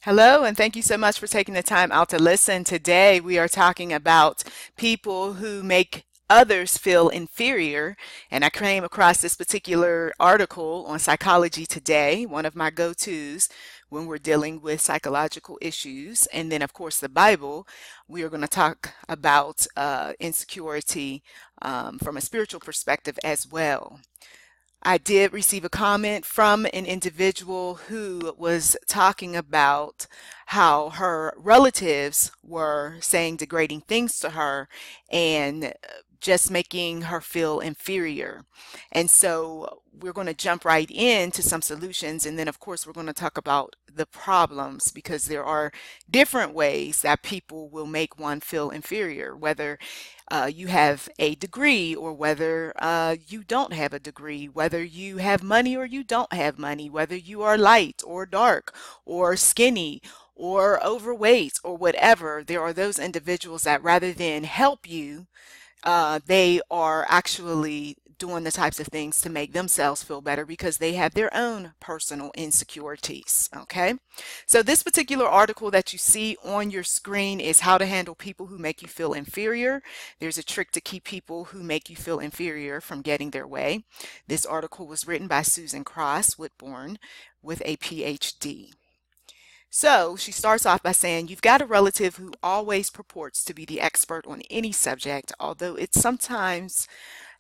Hello, and thank you so much for taking the time out to listen. Today, we are talking about people who make others feel inferior. And I came across this particular article on Psychology Today, one of my go-tos when we're dealing with psychological issues. And then, of course, the Bible. We are going to talk about insecurity from a spiritual perspective as well. I did receive a comment from an individual who was talking about how her relatives were saying degrading things to her and just making her feel inferior. And so we're going to jump right into some solutions. And then, of course, we're going to talk about the problems because there are different ways that people will make one feel inferior, whether you have a degree or whether you don't have a degree, whether you have money or you don't have money, whether you are light or dark or skinny or overweight or whatever. There are those individuals that rather than help you, they are actually doing the types of things to make themselves feel better because they have their own personal insecurities. Okay, so this particular article that you see on your screen is how to handle people who make you feel inferior. There's a trick to keep people who make you feel inferior from getting their way. This article was written by Susan Cross Whitborn with a PhD. So she starts off by saying, you've got a relative who always purports to be the expert on any subject, although it's sometimes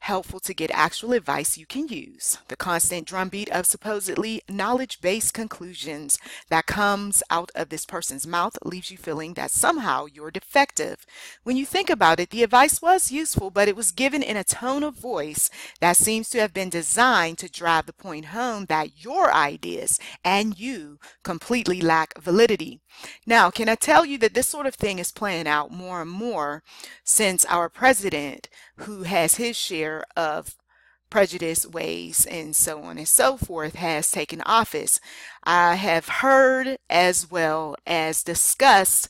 helpful to get actual advice you can use. The constant drumbeat of supposedly knowledge-based conclusions that comes out of this person's mouth leaves you feeling that somehow you're defective. When you think about it, the advice was useful, but it was given in a tone of voice that seems to have been designed to drive the point home that your ideas and you completely lack validity. Now, can I tell you that this sort of thing is playing out more and more since our president, who has his share of prejudice ways and so on and so forth, has taken office. I have heard as well as discussed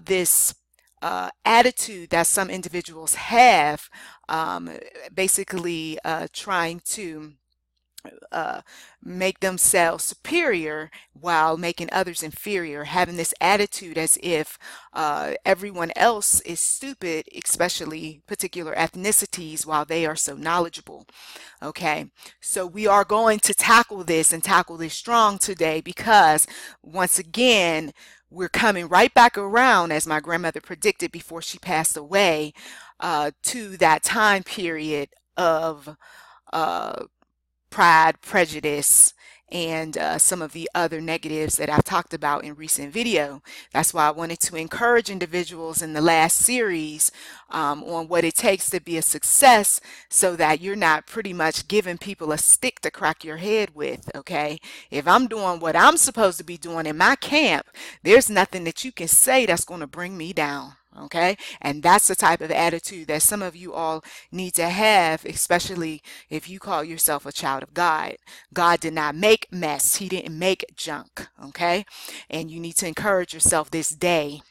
this attitude that some individuals have, basically trying to make themselves superior while making others inferior, having this attitude as if everyone else is stupid, especially particular ethnicities, while they are so knowledgeable. Okay, so we are going to tackle this and tackle this strong today because once again, we're coming right back around, as my grandmother predicted before she passed away, to that time period of pride, prejudice, and some of the other negatives that I've talked about in recent video. That's why I wanted to encourage individuals in the last series on what it takes to be a success so that you're not pretty much giving people a stick to crack your head with, okay? If I'm doing what I'm supposed to be doing in my camp, there's nothing that you can say that's going to bring me down. Okay, and that's the type of attitude that some of you all need to have, especially if you call yourself a child of God. God did not make mess. He didn't make junk. Okay, and you need to encourage yourself this day.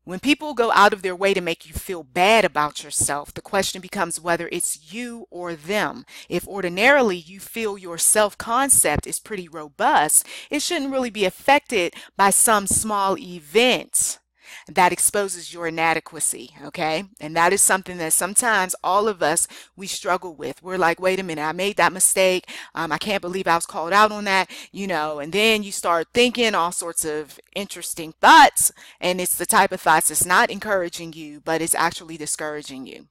When people go out of their way to make you feel bad about yourself, the question becomes whether it's you or them. If ordinarily you feel your self-concept is pretty robust, it shouldn't really be affected by some small event that exposes your inadequacy, okay? And that is something that sometimes all of us, we struggle with. We're like, wait a minute, I made that mistake. I can't believe I was called out on that, you know, and then you start thinking all sorts of interesting thoughts, and it's the type of thoughts that's not encouraging you, but it's actually discouraging you.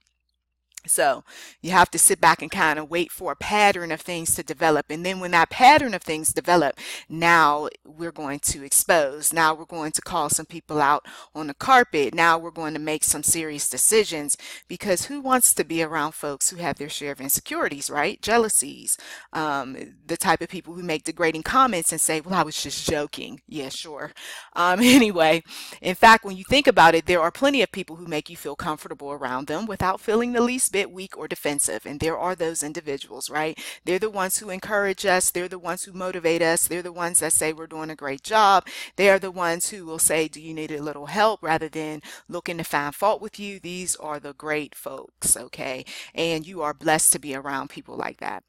So you have to sit back and kind of wait for a pattern of things to develop. And then when that pattern of things develop, now we're going to expose. Now we're going to call some people out on the carpet. Now we're going to make some serious decisions, because who wants to be around folks who have their share of insecurities, right? Jealousies, the type of people who make degrading comments and say, well, I was just joking. Yeah, sure. Anyway, in fact, when you think about it, there are plenty of people who make you feel comfortable around them without feeling the least bit weak or defensive. And there are those individuals, right? They're the ones who encourage us. They're the ones who motivate us. They're the ones that say we're doing a great job. They are the ones who will say, do you need a little help, rather than looking to find fault with you. These are the great folks, okay? And you are blessed to be around people like that.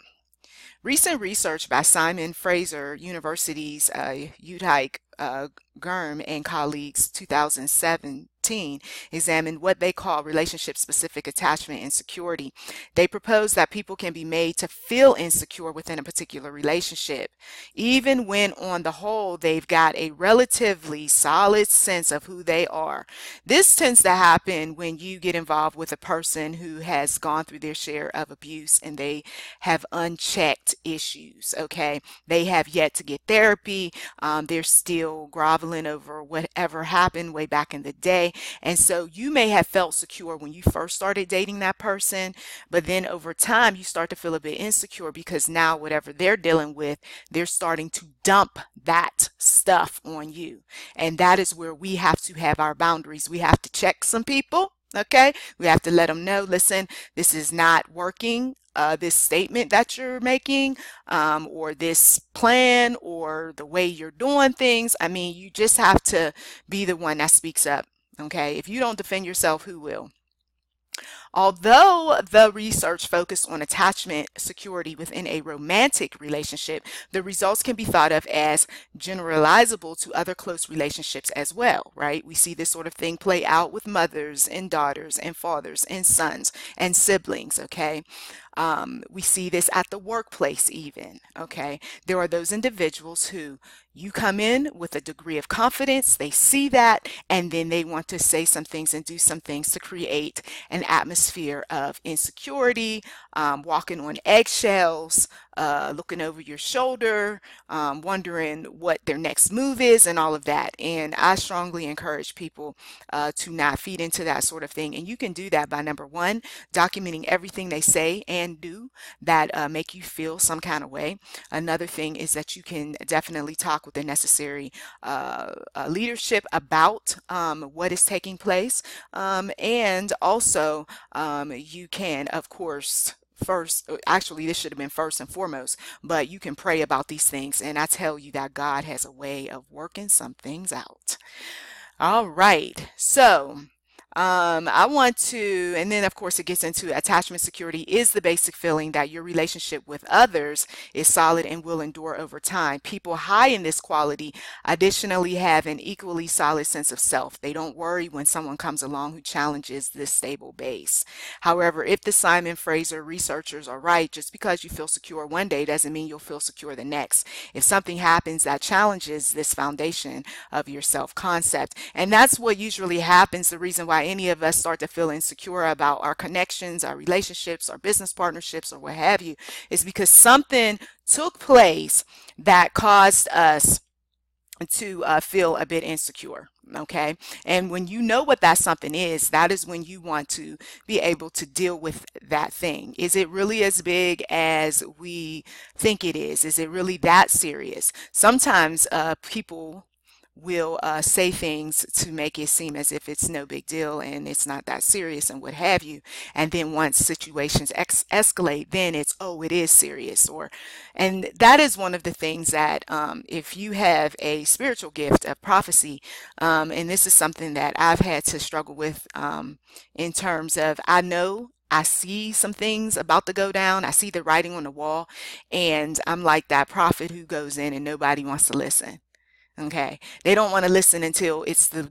Recent research by Simon Fraser University's Utique Gurm and colleagues 2017 examined what they call relationship-specific attachment insecurity. They propose that people can be made to feel insecure within a particular relationship, even when on the whole they've got a relatively solid sense of who they are. This tends to happen when you get involved with a person who has gone through their share of abuse and they have unchecked issues, okay? They have yet to get therapy. They're still groveling over whatever happened way back in the day. And so you may have felt secure when you first started dating that person, but then over time you start to feel a bit insecure because now whatever they're dealing with, they're starting to dump that stuff on you. And that is where we have to have our boundaries. We have to check some people. Okay, we have to let them know, listen, this is not working. This statement that you're making, or this plan, or the way you're doing things. I mean, you just have to be the one that speaks up. Okay, if you don't defend yourself, who will? Although the research focused on attachment security within a romantic relationship, the results can be thought of as generalizable to other close relationships as well, right? We see this sort of thing play out with mothers and daughters and fathers and sons and siblings, okay? We see this at the workplace even, okay? There are those individuals who you come in with a degree of confidence, they see that, and then they want to say some things and do some things to create an atmosphere of insecurity, walking on eggshells, looking over your shoulder, wondering what their next move is and all of that. And I strongly encourage people to not feed into that sort of thing. And you can do that by, number one, documenting everything they say and do that make you feel some kind of way. Another thing is that you can definitely talk with the necessary leadership about what is taking place. And also you can, of course, actually this should have been first and foremost, but you can pray about these things, and I tell you that God has a way of working some things out. All right, so I want to, and then of course it gets into attachment security is the basic feeling that your relationship with others is solid and will endure over time. People high in this quality additionally have an equally solid sense of self. They don't worry when someone comes along who challenges this stable base. However, if the Simon Fraser researchers are right, just because you feel secure one day doesn't mean you'll feel secure the next. If something happens that challenges this foundation of your self-concept, and that's what usually happens, the reason why any of us start to feel insecure about our connections, our relationships, our business partnerships, or what have you, is because something took place that caused us to feel a bit insecure. Okay, and when you know what that something is, that is when you want to be able to deal with that thing. Is it really as big as we think it is? Is it really that serious? Sometimes people will say things to make it seem as if it's no big deal and it's not that serious and what have you. And then once situations escalate, then it's, oh, it is serious. And that is one of the things that if you have a spiritual gift of prophecy, and this is something that I've had to struggle with in terms of, I see some things about to go down. I see the writing on the wall, and I'm like that prophet who goes in and nobody wants to listen. Okay, they don't want to listen until it's the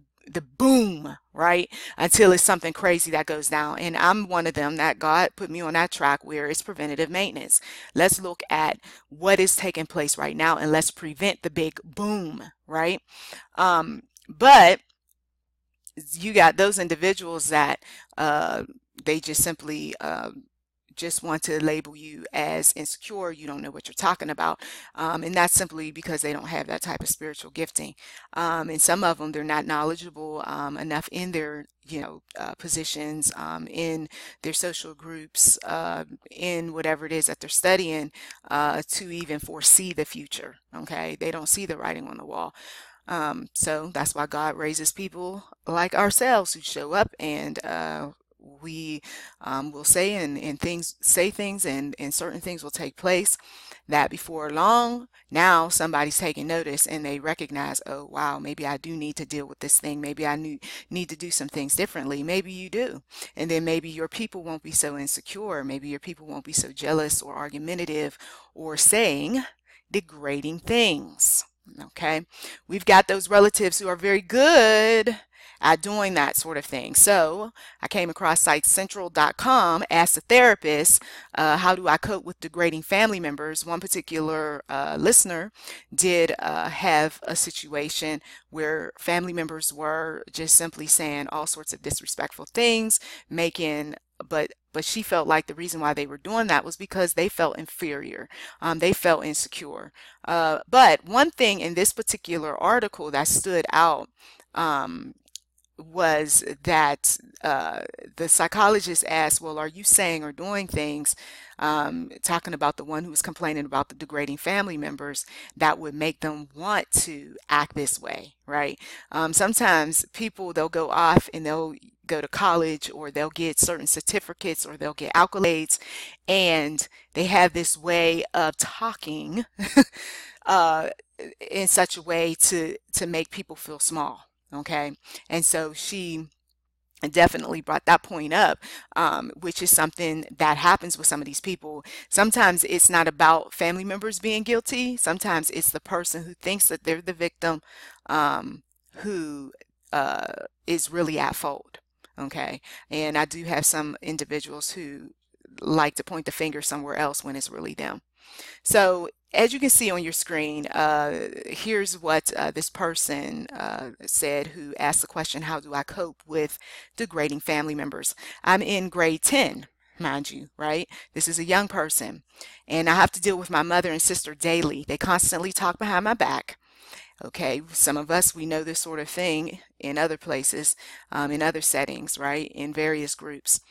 boom, right? Until it's something crazy that goes down. And I'm one of them that God put me on that track where it's preventative maintenance. Let's look at what is taking place right now and let's prevent the big boom, right? But you got those individuals that they just simply just want to label you as insecure. You don't know what you're talking about, and that's simply because they don't have that type of spiritual gifting. And some of them, they're not knowledgeable enough in their positions, in their social groups, in whatever it is that they're studying, to even foresee the future. Okay, they don't see the writing on the wall. So that's why God raises people like ourselves who show up and we will say, and say things, and certain things will take place that before long, now somebody's taking notice and they recognize, oh, wow, maybe I do need to deal with this thing. Maybe I need to do some things differently. Maybe you do. And then maybe your people won't be so insecure. Maybe your people won't be so jealous or argumentative or saying degrading things. Okay. We've got those relatives who are very good at doing that sort of thing. So I came across sitecentral.com, asked a therapist, how do I cope with degrading family members? One particular listener did have a situation where family members were just simply saying all sorts of disrespectful things, but she felt like the reason why they were doing that was because they felt inferior. They felt insecure. But one thing in this particular article that stood out was that the psychologist asked, well, are you saying or doing things, talking about the one who was complaining about the degrading family members, that would make them want to act this way, right? Sometimes people, they'll go off and they'll go to college, or they'll get certain certificates, or they'll get accolades, and they have this way of talking in such a way to make people feel small. Okay. And so she definitely brought that point up, which is something that happens with some of these people. Sometimes it's not about family members being guilty. Sometimes it's the person who thinks that they're the victim, who is really at fault. Okay. And I do have some individuals who like to point the finger somewhere else when it's really them. So as you can see on your screen, here's what this person said who asked the question, how do I cope with degrading family members? I'm in grade 10, mind you, right? This is a young person, and I have to deal with my mother and sister daily. They constantly talk behind my back. Okay, some of us, we know this sort of thing in other places, in other settings, right? In various groups.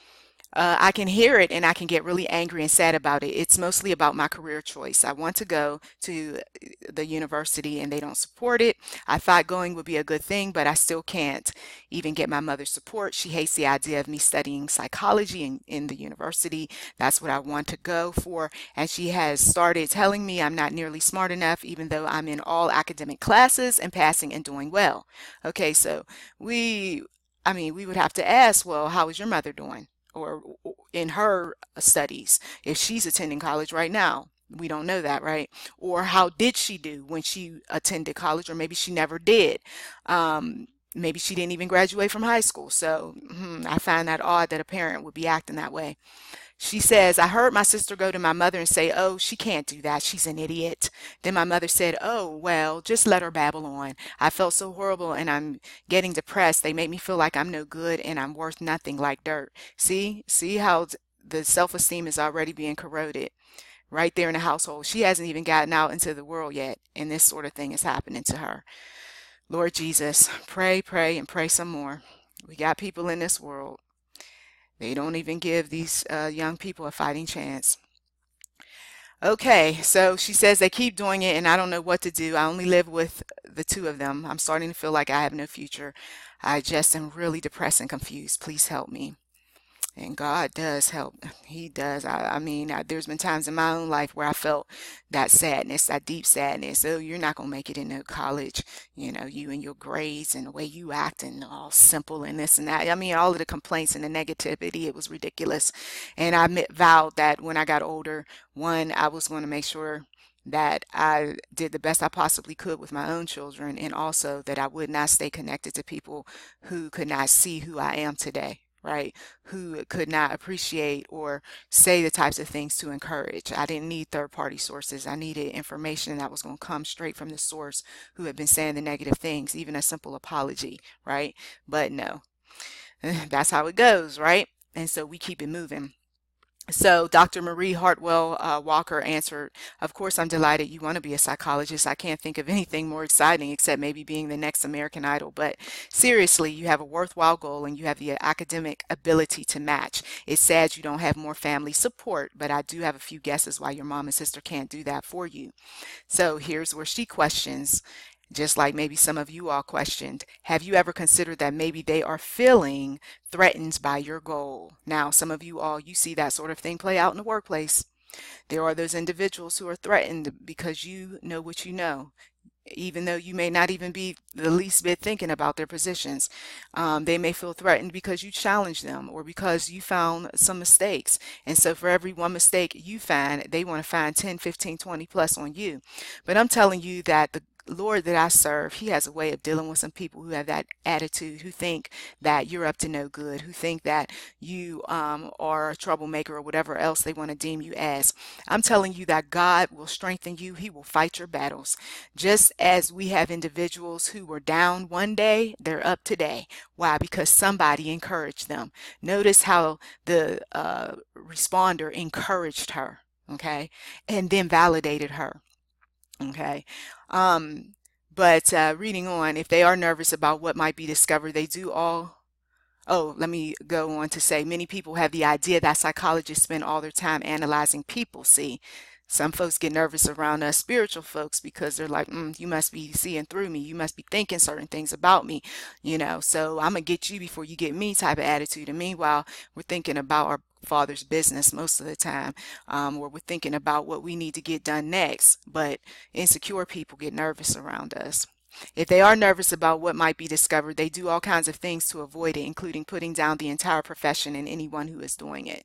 I can hear it and I can get really angry and sad about it. It's mostly about my career choice. I want to go to the university and they don't support it. I thought going would be a good thing, but I still can't even get my mother's support. She hates the idea of me studying psychology in the university. That's what I want to go for. And she has started telling me I'm not nearly smart enough, even though I'm in all academic classes and passing and doing well. Okay, so we would have to ask, well, how is your mother doing? Or in her studies, if she's attending college right now. We don't know that, right? Or how did she do when she attended college? Or maybe she never did. Maybe she didn't even graduate from high school. So I find that odd that a parent would be acting that way. She says, I heard my sister go to my mother and say, oh, she can't do that. She's an idiot. Then my mother said, oh, well, just let her babble on. I felt so horrible and I'm getting depressed. They make me feel like I'm no good and I'm worth nothing, like dirt. See how the self-esteem is already being corroded right there in the household. She hasn't even gotten out into the world yet, and this sort of thing is happening to her. Lord Jesus, pray, and pray some more. We got people in this world. They don't even give these young people a fighting chance. Okay, so she says they keep doing it and I don't know what to do. I only live with the two of them. I'm starting to feel like I have no future. I just am really depressed and confused. Please help me. And God does help. He does. There's been times in my own life where I felt that sadness, that deep sadness. Oh, you're not going to make it into college. You know, you and your grades and the way you act and all simple and this and that. All of the complaints and the negativity, it was ridiculous. And I vowed that when I got older, one, I was going to make sure that I did the best I possibly could with my own children, and also that I would not stay connected to people who could not see who I am today. Right? Who could not appreciate or say the types of things to encourage. I didn't need third-party sources. I needed information that was going to come straight from the source who had been saying the negative things, even a simple apology, right? But no, that's how it goes, right? And so we keep it moving. So Dr. Marie Hartwell Walker answered, of course, I'm delighted you want to be a psychologist. I can't think of anything more exciting except maybe being the next American Idol. But seriously, you have a worthwhile goal and you have the academic ability to match. It's sad you don't have more family support, but I do have a few guesses why your mom and sister can't do that for you. So here's where she questions, Just like maybe some of you all questioned, have you ever considered that maybe they are feeling threatened by your goal? Now, some of you all, you see that sort of thing play out in the workplace. There are those individuals who are threatened because you know what you know, even though you may not even be the least bit thinking about their positions. They may feel threatened because you challenge them or because you found some mistakes. And so for every one mistake you find, they want to find 10, 15, 20 plus on you. But I'm telling you that the Lord that I serve, he has a way of dealing with some people who have that attitude, who think that you're up to no good, who think that you are a troublemaker or whatever else they want to deem you as. I'm telling you that God will strengthen you. He will fight your battles. Just as we have individuals who were down one day, they're up today. Why? Because somebody encouraged them. Notice how the responder encouraged her, okay, and then validated her. Okay. But reading on, if they are nervous about what might be discovered, they do all. Oh, let me go on to say many people have the idea that psychologists spend all their time analyzing people. See, some folks get nervous around us spiritual folks because they're like, you must be seeing through me. You must be thinking certain things about me, so I'm going to get you before you get me type of attitude. And meanwhile, we're thinking about our Father's business most of the time, or we're thinking about what we need to get done next. But insecure people get nervous around us. If they are nervous about what might be discovered, they do all kinds of things to avoid it, including putting down the entire profession and anyone who is doing it.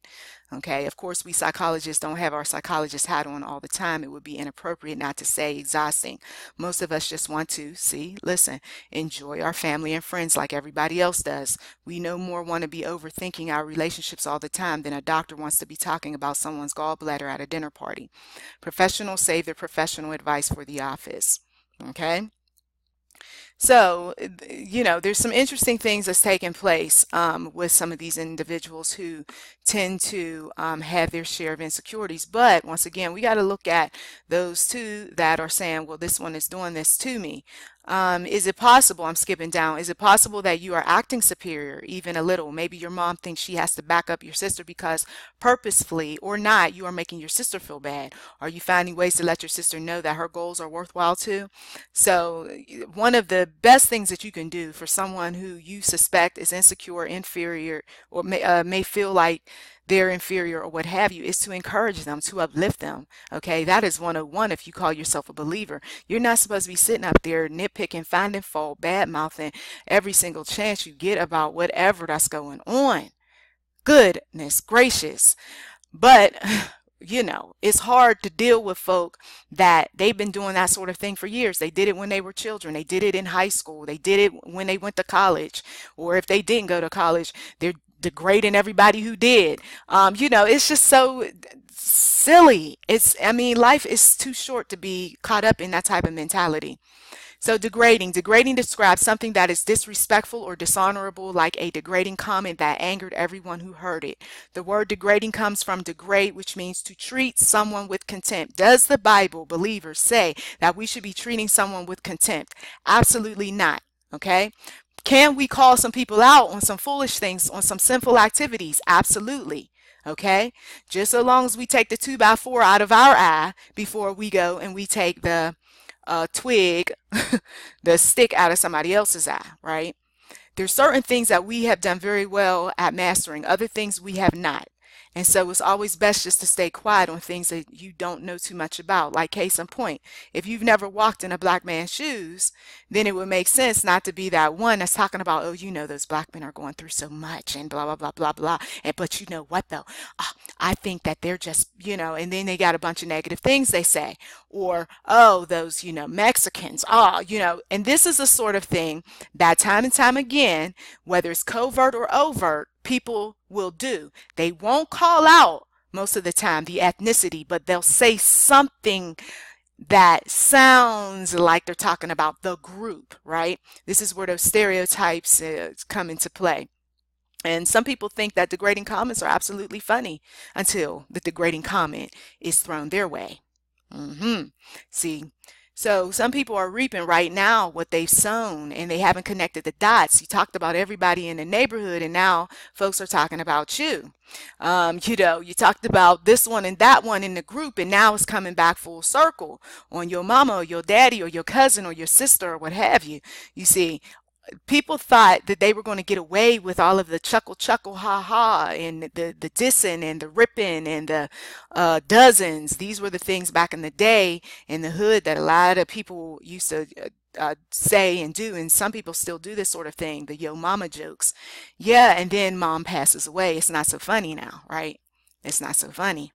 Okay, of course, we psychologists don't have our psychologist hat on all the time. It would be inappropriate, not to say exhausting. Most of us just want to, listen, enjoy our family and friends like everybody else does. We no more want to be overthinking our relationships all the time than a doctor wants to be talking about someone's gallbladder at a dinner party. Professionals save their professional advice for the office. Okay? So, there's some interesting things that's taking place with some of these individuals who tend to have their share of insecurities. But once again, we got to look at those two that are saying, well, this one is doing this to me. Is it possible, I'm skipping down, is it possible that you are acting superior even a little? Maybe your mom thinks she has to back up your sister because purposefully or not, you are making your sister feel bad. Are you finding ways to let your sister know that her goals are worthwhile too? So one of the best things that you can do for someone who you suspect is insecure, inferior, or may feel like they're inferior or what have you, is to encourage them, to uplift them. Okay, that is 101 if you call yourself a believer. You're not supposed to be sitting up there nitpicking, finding fault, bad mouthing every single chance you get about whatever that's going on. Goodness gracious. But it's hard to deal with folk that they've been doing that sort of thing for years. They did it when they were children. They did it in high school. They did it when they went to college. Or if they didn't go to college, they're degrading everybody who did. It's just so silly. Life is too short to be caught up in that type of mentality. So degrading describes something that is disrespectful or dishonorable, like a degrading comment that angered everyone who heard it. The word degrading comes from degrade, which means to treat someone with contempt. Does the Bible, believers, say that we should be treating someone with contempt? Absolutely not. Okay. Can we call some people out on some foolish things, on some sinful activities? Absolutely. Okay. Just so long as we take the 2x4 out of our eye before we go and we take the twig, the stick out of somebody else's eye, right? There's certain things that we have done very well at mastering, other things we have not. And so it's always best just to stay quiet on things that you don't know too much about. Like case in point, if you've never walked in a black man's shoes, then it would make sense not to be that one that's talking about, oh, those black men are going through so much and blah, blah, blah, blah, blah. And but you know what though? I think that they're just, and then they got a bunch of negative things they say. Or, oh, those, Mexicans, and this is the sort of thing that time and time again, whether it's covert or overt, people will do. They won't call out most of the time the ethnicity, but they'll say something that sounds like they're talking about the group, right? This is where those stereotypes come into play. And some people think that degrading comments are absolutely funny until the degrading comment is thrown their way. See, So some people are reaping right now what they've sown and they haven't connected the dots. You talked about everybody in the neighborhood and now folks are talking about you. You talked about this one and that one in the group and now it's coming back full circle on your mama or your daddy or your cousin or your sister or what have you. You see, people thought that they were going to get away with all of the chuckle, ha ha, and the dissing and the ripping and the dozens. These were the things back in the day in the hood that a lot of people used to say and do, and some people still do this sort of thing, the yo mama jokes. Yeah, and then mom passes away. It's not so funny now, right? It's not so funny.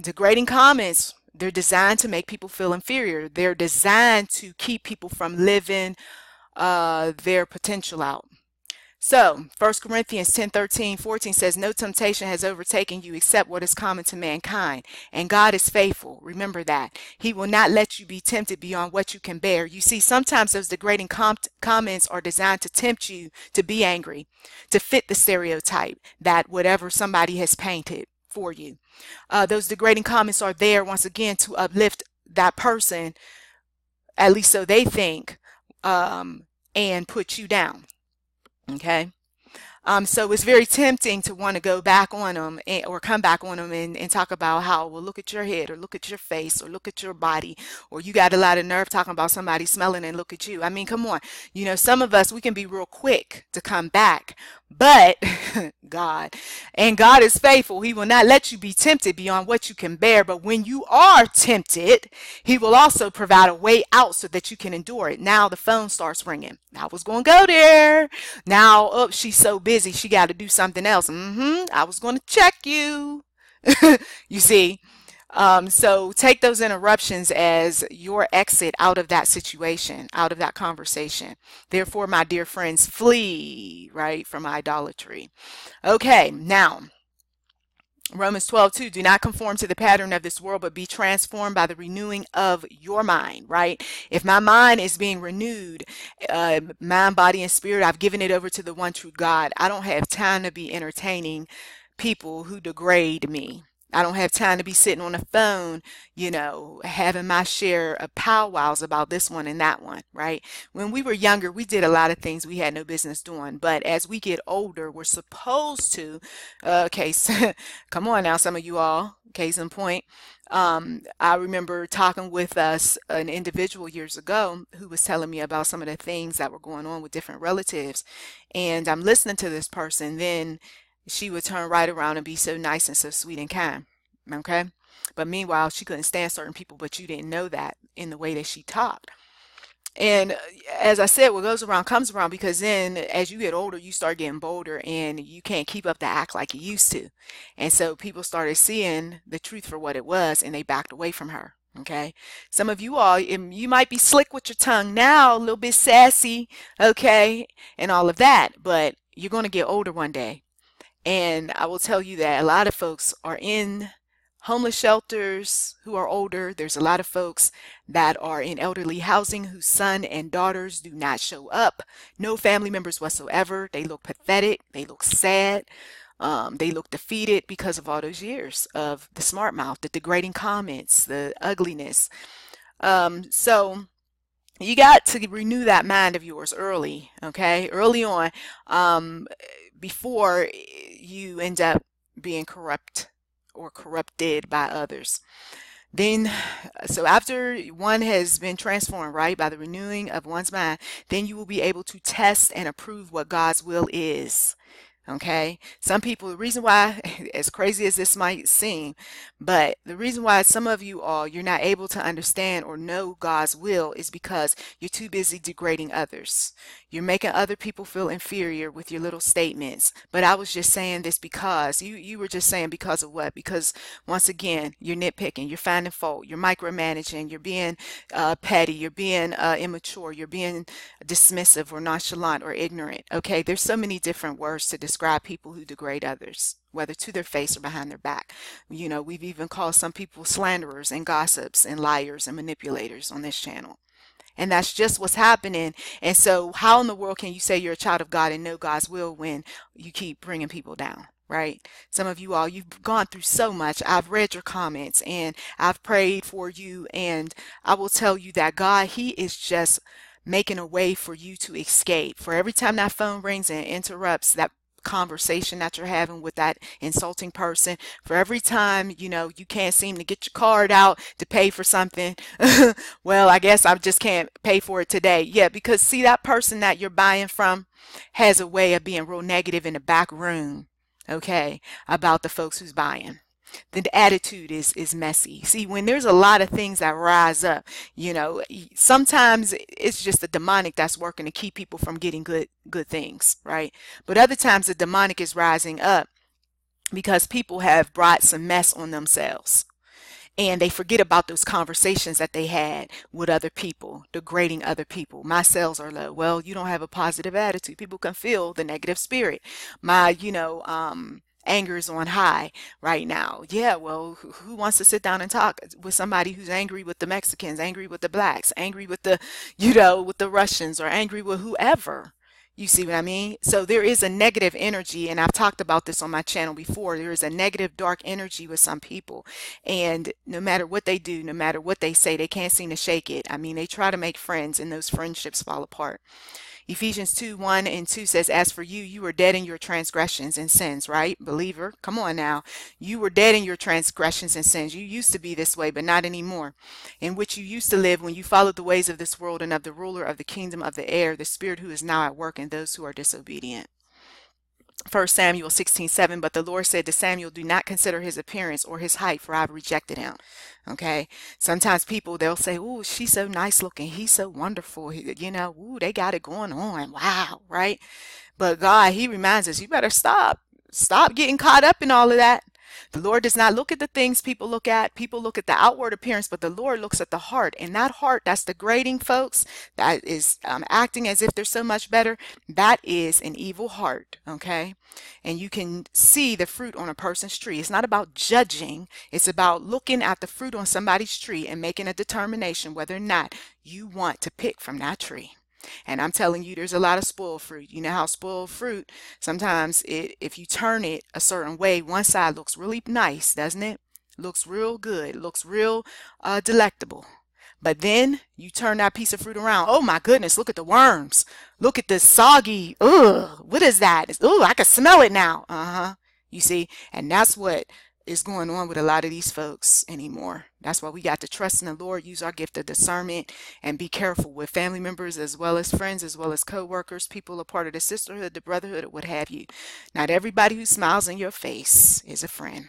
Degrading comments. They're designed to make people feel inferior. They're designed to keep people from living their potential out. So 1 Corinthians 10:13-14 says, no temptation has overtaken you except what is common to mankind, and God is faithful. Remember that. He will not let you be tempted beyond what you can bear. You see, sometimes those degrading comments are designed to tempt you to be angry, to fit the stereotype that whatever somebody has painted for you. Those degrading comments are there once again to uplift that person, at least so they think, and put you down. Okay. So it's very tempting to want to go back on them or come back on them and talk about how, well, look at your head or look at your face or look at your body, or you got a lot of nerve talking about somebody smelling and look at you. I mean, come on. You know, some of us, we can be real quick to come back, but God is faithful. He will not let you be tempted beyond what you can bear. But when you are tempted, he will also provide a way out so that you can endure it. Now the phone starts ringing. I was going to go there. Now, oh, she's so busy. She got to do something else. I was going to check you. You see, so take those interruptions as your exit out of that situation, out of that conversation. Therefore, my dear friends, flee, right, from idolatry. Okay, now, Romans 12:2, do not conform to the pattern of this world, but be transformed by the renewing of your mind, right? If my mind is being renewed, mind, body, and spirit, I've given it over to the one true God. I don't have time to be entertaining people who degrade me. I don't have time to be sitting on the phone, you know, having my share of powwows about this one and that one, right? When we were younger, we did a lot of things we had no business doing. But as we get older, we're supposed to, come on now, some of you all, case in point. I remember talking with an individual years ago who was telling me about some of the things that were going on with different relatives. And I'm listening to this person, then she would turn right around and be so nice and so sweet and kind. Okay. But meanwhile, she couldn't stand certain people, but you didn't know that in the way that she talked. And as I said, what goes around comes around, because then as you get older, you start getting bolder and you can't keep up the act like you used to. And so people started seeing the truth for what it was and they backed away from her. Okay. Some of you all, you might be slick with your tongue now, a little bit sassy. Okay. And all of that, but you're going to get older one day. And I will tell you that a lot of folks are in homeless shelters who are older. There's a lot of folks that are in elderly housing whose son and daughters do not show up. No family members whatsoever. They look pathetic. They look sad. They look defeated because of all those years of the smart mouth, the degrading comments, the ugliness. So you got to renew that mind of yours early, okay? Early on, before you end up being corrupt or corrupted by others. Then, so after one has been transformed, right, by the renewing of one's mind, then you will be able to test and approve what God's will is. Okay. Some people, the reason why, as crazy as this might seem, but the reason why some of you all, you're not able to understand or know God's will is because you're too busy degrading others. You're making other people feel inferior with your little statements. But I was just saying this because you were just saying because of what? Because once again, you're nitpicking, you're finding fault, you're micromanaging, you're being petty, you're being immature, you're being dismissive or nonchalant or ignorant. Okay. There's so many different words to describe people who degrade others, whether to their face or behind their back. You know, we've even called some people slanderers and gossips and liars and manipulators on this channel. And that's just what's happening. And so how in the world can you say you're a child of God and know God's will when you keep bringing people down, right? Some of you all, you've gone through so much. I've read your comments and I've prayed for you, and I will tell you that God, He is just making a way for you to escape. For every time that phone rings and interrupts that conversation that you're having with that insulting person, for every time, you know, you can't seem to get your card out to pay for something, well, I guess I just can't pay for it today. Yeah, because see, that person that you're buying from has a way of being real negative in the back room, okay, about the folks who's buying. The attitude is messy. See, when there's a lot of things that rise up, you know, sometimes it's just the demonic that's working to keep people from getting good things, right? But other times the demonic is rising up because people have brought some mess on themselves, and they forget about those conversations that they had with other people, degrading other people. My sales are low. Well, you don't have a positive attitude. People can feel the negative spirit. My, anger is on high right now. Yeah, well, who wants to sit down and talk with somebody who's angry with the Mexicans, angry with the blacks, angry with the, with the Russians, or angry with whoever? You see what I mean? So there is a negative energy, and I've talked about this on my channel before. There is a negative, dark energy with some people, and no matter what they do, no matter what they say, they can't seem to shake it. I mean, they try to make friends, and those friendships fall apart. Ephesians 2:1 and 2 says, as for you, you were dead in your transgressions and sins, right? Believer, come on now. You were dead in your transgressions and sins. You used to be this way, but not anymore. In which you used to live when you followed the ways of this world and of the ruler of the kingdom of the air, the spirit who is now at work in those who are disobedient. 1 Samuel 16:7, but the Lord said to Samuel, do not consider his appearance or his height, for I have rejected him. Okay. Sometimes people, they'll say, oh, she's so nice looking. He's so wonderful. Ooh, they got it going on. Wow. Right. But God, He reminds us, you better stop getting caught up in all of that. The Lord does not look at the things people look at. People look at the outward appearance, but the Lord looks at the heart. And that heart, that's degrading, folks, that is acting as if they're so much better. That is an evil heart, okay? And you can see the fruit on a person's tree. It's not about judging. It's about looking at the fruit on somebody's tree and making a determination whether or not you want to pick from that tree. And I'm telling you, there's a lot of spoiled fruit. You know how spoiled fruit, sometimes if you turn it a certain way, one side looks really nice, doesn't it? Looks real good, looks real delectable. But then you turn that piece of fruit around. Oh my goodness, look at the worms. Look at the soggy, ugh, what is that? Oh, I can smell it now. You see, and that's what is going on with a lot of these folks anymore. That's why we got to trust in the Lord, use our gift of discernment, and be careful with family members as well as friends, as well as co-workers, people a part of the sisterhood, the brotherhood, or what have you. Not everybody who smiles in your face is a friend.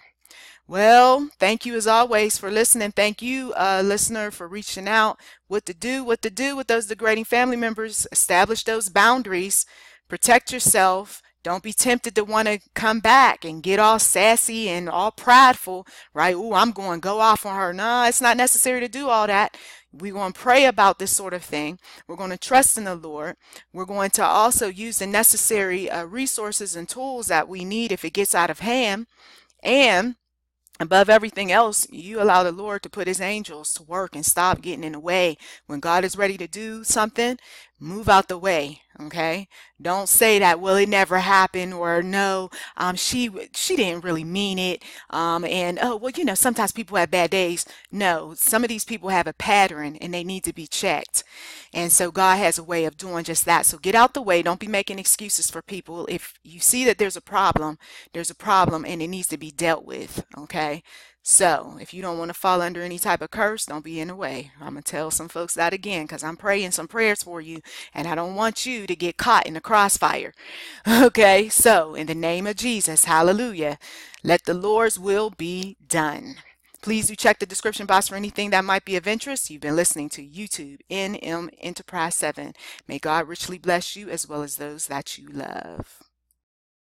Well, thank you as always for listening. Thank you, listener, for reaching out. What to do with those degrading family members. Establish those boundaries. Protect yourself. Don't be tempted to want to come back and get all sassy and all prideful, right? Ooh, I'm going to go off on her. No, it's not necessary to do all that. We're going to pray about this sort of thing. We're going to trust in the Lord. We're going to also use the necessary resources and tools that we need if it gets out of hand. And above everything else, you allow the Lord to put His angels to work and stop getting in the way. When God is ready to do something, move out the way. Okay, don't say that, well, it never happened, or no, she didn't really mean it, and oh, well, sometimes people have bad days. No, some of these people have a pattern and they need to be checked, and so God has a way of doing just that. So get out the way. Don't be making excuses for people. If you see that there's a problem and it needs to be dealt with. Okay, so if you don't want to fall under any type of curse, don't be in the way. I'm going to tell some folks that again, because I'm praying some prayers for you, and I don't want you to get caught in the crossfire. Okay, so in the name of Jesus, hallelujah, let the Lord's will be done. Please do check the description box for anything that might be of interest. You've been listening to YouTube NM Enterprise 7. May God richly bless you as well as those that you love.